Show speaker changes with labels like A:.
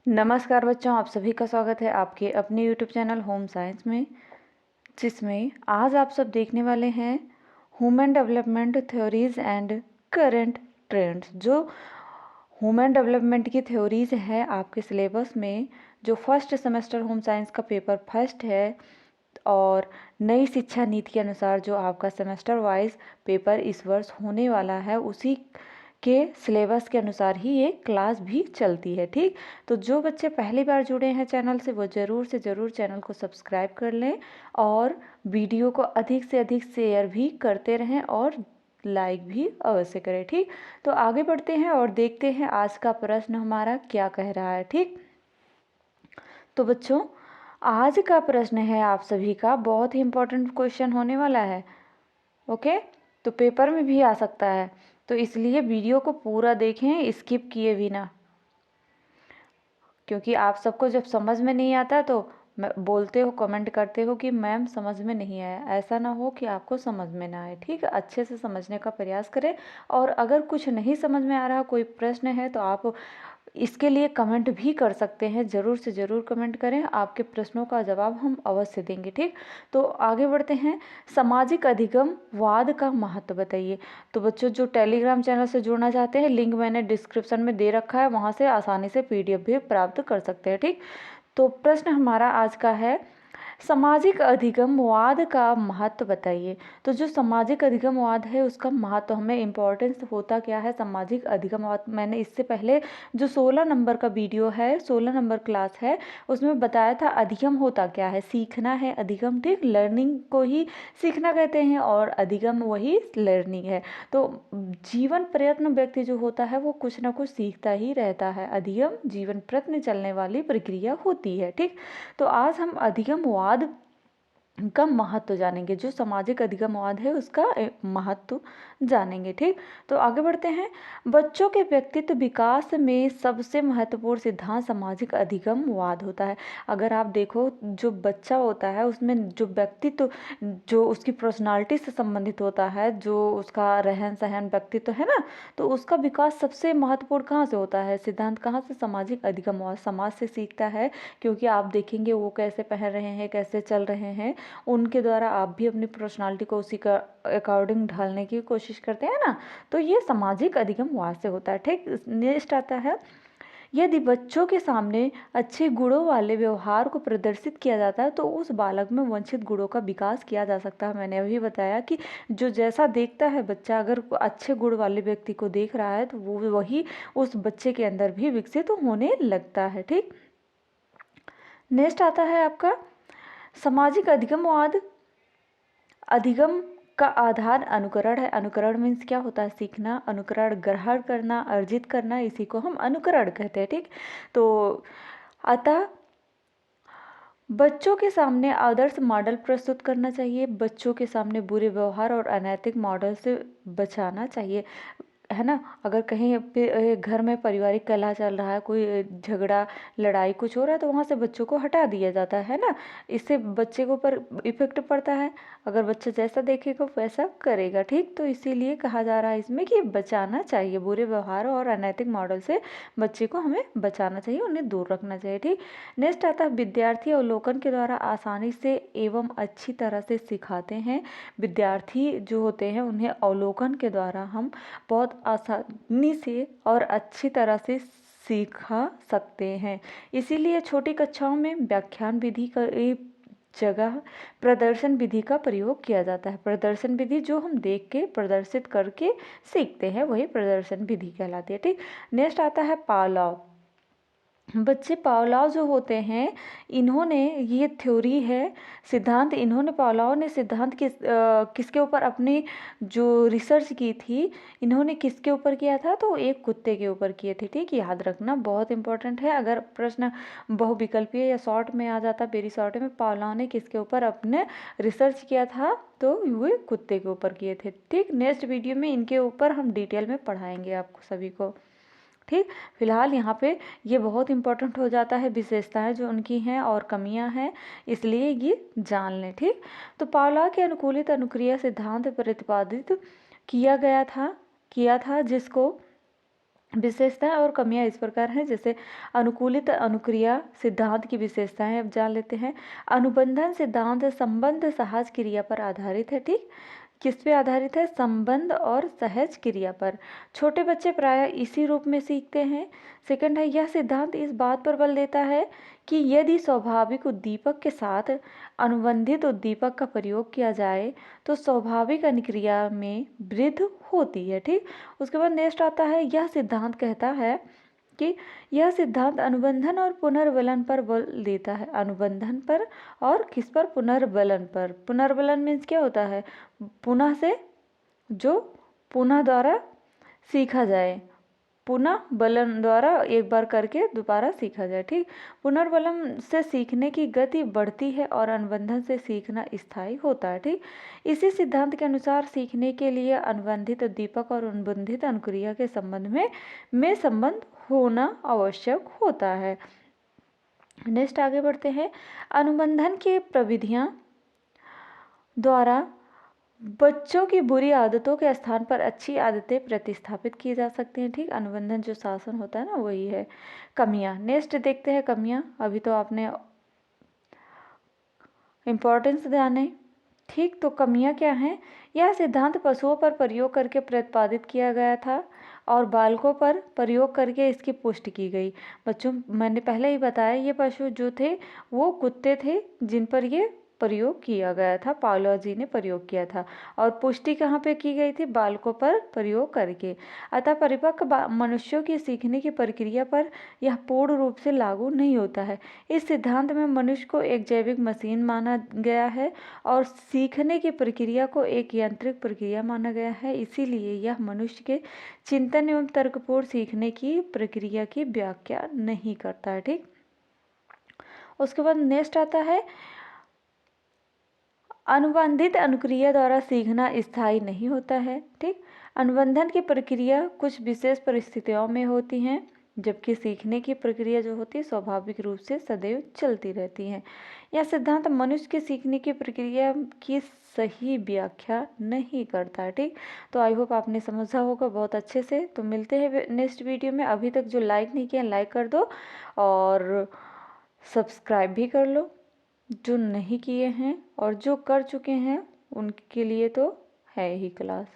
A: नमस्कार बच्चों, आप सभी का स्वागत है आपके अपने यूट्यूब चैनल होम साइंस में, जिसमें आज आप सब देखने वाले हैं human development theories and current trends. जो ह्यूमन डेवलपमेंट की थ्योरीज है आपके सिलेबस में, जो फर्स्ट सेमेस्टर होम साइंस का पेपर फर्स्ट है, और नई शिक्षा नीति के अनुसार जो आपका सेमेस्टर वाइज पेपर इस वर्ष होने वाला है, उसी के सिलेबस के अनुसार ही ये क्लास भी चलती है। ठीक, तो जो बच्चे पहली बार जुड़े हैं चैनल से, वो ज़रूर से ज़रूर चैनल को सब्सक्राइब कर लें और वीडियो को अधिक से अधिक शेयर भी करते रहें और लाइक भी अवश्य करें। ठीक, तो आगे बढ़ते हैं और देखते हैं आज का प्रश्न हमारा क्या कह रहा है। ठीक, तो बच्चों आज का प्रश्न है आप सभी का बहुत ही इम्पोर्टेंट क्वेश्चन होने वाला है। ओके, तो पेपर में भी आ सकता है, तो इसलिए वीडियो को पूरा देखें, स्किप किए बिना, क्योंकि आप सबको जब समझ में नहीं आता तो बोलते हो, कमेंट करते हो कि मैम समझ में नहीं आया। ऐसा ना हो कि आपको समझ में ना आए। ठीक है, अच्छे से समझने का प्रयास करें, और अगर कुछ नहीं समझ में आ रहा, कोई प्रश्न है, तो आप इसके लिए कमेंट भी कर सकते हैं। ज़रूर से ज़रूर कमेंट करें, आपके प्रश्नों का जवाब हम अवश्य देंगे। ठीक, तो आगे बढ़ते हैं। सामाजिक अधिगमवाद का महत्व बताइए। तो बच्चों जो टेलीग्राम चैनल से जुड़ना चाहते हैं, लिंक मैंने डिस्क्रिप्शन में दे रखा है, वहाँ से आसानी से PDF भी प्राप्त कर सकते हैं। ठीक, तो प्रश्न हमारा आज का है, सामाजिक अधिगमवाद का महत्व बताइए। तो जो सामाजिक अधिगमवाद है उसका महत्व, हमें इम्पोर्टेंस होता क्या है सामाजिक अधिगमवाद, मैंने इससे पहले जो 16 नंबर का वीडियो है, 16 नंबर क्लास है, उसमें बताया था अधिगम होता क्या है। सीखना है अधिगम। ठीक, लर्निंग को ही सीखना कहते हैं और अधिगम वही लर्निंग है। तो जीवन प्रयत्न व्यक्ति जो होता है वो कुछ ना कुछ सीखता ही रहता है। अधिगम जीवन प्रयत्न चलने वाली प्रक्रिया होती है। ठीक, तो आज हम अधिगमवाद का महत्व जानेंगे, जो सामाजिक अधिगमवाद है उसका महत्व जानेंगे। ठीक, तो आगे बढ़ते हैं। बच्चों के व्यक्तित्व विकास में सबसे महत्वपूर्ण सिद्धांत सामाजिक अधिगमवाद होता है। अगर आप देखो, जो बच्चा होता है उसमें जो व्यक्तित्व, जो उसकी पर्सनालिटी से संबंधित होता है, जो उसका रहन सहन व्यक्तित्व है ना, तो उसका विकास सबसे महत्वपूर्ण कहाँ से होता है, सिद्धांत कहाँ से, सामाजिक अधिगमवाद, समाज से सीखता है। क्योंकि आप देखेंगे वो कैसे पहन रहे हैं, कैसे चल रहे हैं, उनके द्वारा आप भी अपनी पर्सनालिटी को उसी का अकॉर्डिंग ढालने की कोशिश करते हैं ना, तो ये सामाजिक अधिगमवाद से होता है। ठीक, नेक्स्ट आता है, यदि बच्चों के सामने अच्छे गुणों वाले व्यवहार को प्रदर्शित किया जाता है तो उस बालक में वांछित गुणों का विकास किया जा सकता है। मैंने अभी बताया कि जो जैसा देखता है बच्चा, अगर अच्छे गुण वाले व्यक्ति को देख रहा है तो वो वही उस बच्चे के अंदर भी विकसित होने लगता है। ठीक, नेक्स्ट आता है आपका सामाजिक अधिगमवाद। अधिगम का आधार अनुकरण है। अनुकरण मीन्स क्या होता है, सीखना। अनुकरण ग्रहण करना, अर्जित करना, इसी को हम अनुकरण कहते हैं। ठीक, तो अतः बच्चों के सामने आदर्श मॉडल प्रस्तुत करना चाहिए। बच्चों के सामने बुरे व्यवहार और अनैतिक मॉडल से बचाना चाहिए, है ना। अगर कहीं पे घर में पारिवारिक कलह चल रहा है, कोई झगड़ा लड़ाई कुछ हो रहा है, तो वहाँ से बच्चों को हटा दिया जाता है ना। इससे बच्चे को पर इफेक्ट पड़ता है। अगर बच्चा जैसा देखेगा वैसा करेगा। ठीक, तो इसीलिए कहा जा रहा है इसमें कि बचाना चाहिए, बुरे व्यवहार और अनैतिक मॉडल से बच्चे को हमें बचाना चाहिए, उन्हें दूर रखना चाहिए। ठीक, नेक्स्ट आता है, विद्यार्थी अवलोकन के द्वारा आसानी से एवं अच्छी तरह से सिखाते हैं। विद्यार्थी जो होते हैं उन्हें अवलोकन के द्वारा हम बहुत आसानी से और अच्छी तरह से सिखा सकते हैं। इसीलिए छोटी कक्षाओं में व्याख्यान विधि का जगह प्रदर्शन विधि का प्रयोग किया जाता है। प्रदर्शन विधि जो हम देख के प्रदर्शित करके सीखते हैं वही प्रदर्शन विधि कहलाती है। ठीक, नेक्स्ट आता है पावलोव। बच्चे पावलोव जो होते हैं, इन्होंने ये थ्योरी है, सिद्धांत, इन्होंने पावलोव ने सिद्धांत किसके ऊपर अपनी जो रिसर्च की थी, इन्होंने किसके ऊपर किया था, तो एक कुत्ते के ऊपर किए थे। ठीक, याद रखना बहुत इंपॉर्टेंट है। अगर प्रश्न बहुविकल्पीय या शॉर्ट में आ जाता, वेरी शॉर्ट में, पावलोव ने किसके ऊपर अपने रिसर्च किया था, तो वे कुत्ते के ऊपर किए थे। ठीक, नेक्स्ट वीडियो में इनके ऊपर हम डिटेल में पढ़ाएंगे आपको सभी को। ठीक, फिलहाल यहाँ पे ये बहुत इंपॉर्टेंट हो जाता है, विशेषताएं जो उनकी हैं और कमियां हैं, इसलिए ये जान लें। ठीक, तो पावलोव के अनुकूलित अनुक्रिया सिद्धांत प्रतिपादित किया था जिसको विशेषताएं और कमियां इस प्रकार हैं, जैसे अनुकूलित अनुक्रिया सिद्धांत की विशेषताएं अब जान लेते हैं। अनुबंधन सिद्धांत संबंध सहज क्रिया पर आधारित है। ठीक, किस पे आधारित है? संबंध और सहज क्रिया पर। छोटे बच्चे प्रायः इसी रूप में सीखते हैं। सेकंड है, यह सिद्धांत इस बात पर बल देता है कि यदि स्वाभाविक उद्दीपक के साथ अनुबंधित उद्दीपक का प्रयोग किया जाए तो स्वाभाविक अनुक्रिया में वृद्धि होती है। ठीक, उसके बाद नेक्स्ट आता है, यह सिद्धांत कहता है कि यह सिद्धांत अनुबंधन और पुनर्बलन पर बल देता है। अनुबंधन पर और किस पर? पुनर्बलन पर। पुनर्बलन मीन्स क्या होता है? पुनः से, जो पुनः द्वारा सीखा जाए, पुनः बलन द्वारा एक बार करके दोबारा सीखा जाए। ठीक, पुनर्बलन से सीखने की गति बढ़ती है और अनुबंधन से सीखना स्थायी होता है। ठीक, इसी सिद्धांत के अनुसार सीखने के लिए अनुबंधित उद्दीपक और अनुबंधित अनुक्रिया के संबंध में संबंध होना आवश्यक होता है। नेक्स्ट आगे बढ़ते हैं। अनुबंधन की प्रविधियां द्वारा बच्चों की बुरी आदतों के स्थान पर अच्छी आदतें प्रतिस्थापित की जा सकती हैं। ठीक, अनुबंधन जो शासन होता है ना, वही है। कमियां, नेक्स्ट देखते हैं कमियां। अभी तो आपने इम्पोर्टेंस ध्यान है। ठीक, तो कमियां क्या हैं? यह सिद्धांत पशुओं पर प्रयोग करके प्रतिपादित किया गया था और बालकों पर प्रयोग करके इसकी पुष्टि की गई। बच्चों, मैंने पहले ही बताया, ये पशु जो थे वो कुत्ते थे जिन पर ये प्रयोग किया गया था, पावलोव जी ने प्रयोग किया था। और पुष्टि कहाँ पे की गई थी? बालकों पर प्रयोग करके। अतः परिपक्व मनुष्यों की सीखने की प्रक्रिया पर यह पूर्ण रूप से लागू नहीं होता है। इस सिद्धांत में मनुष्य को एक जैविक मशीन माना गया है और सीखने की प्रक्रिया को एक यांत्रिक प्रक्रिया माना गया है। इसीलिए यह मनुष्य के चिंतन एवं तर्कपूर्ण सीखने की प्रक्रिया की व्याख्या नहीं करता है। ठीक, उसके बाद नेक्स्ट आता है, अनुबंधित अनुक्रिया द्वारा सीखना स्थायी नहीं होता है। ठीक, अनुबंधन की प्रक्रिया कुछ विशेष परिस्थितियों में होती हैं, जबकि सीखने की प्रक्रिया जो होती है स्वाभाविक रूप से सदैव चलती रहती है। यह सिद्धांत मनुष्य के सीखने की प्रक्रिया की सही व्याख्या नहीं करता है। ठीक, तो आई होप आपने समझा होगा बहुत अच्छे से। तो मिलते हैं नेक्स्ट वीडियो में। अभी तक जो लाइक नहीं किया, लाइक कर दो और सब्सक्राइब भी कर लो जो नहीं किए हैं, और जो कर चुके हैं उनके लिए तो है ही क्लास।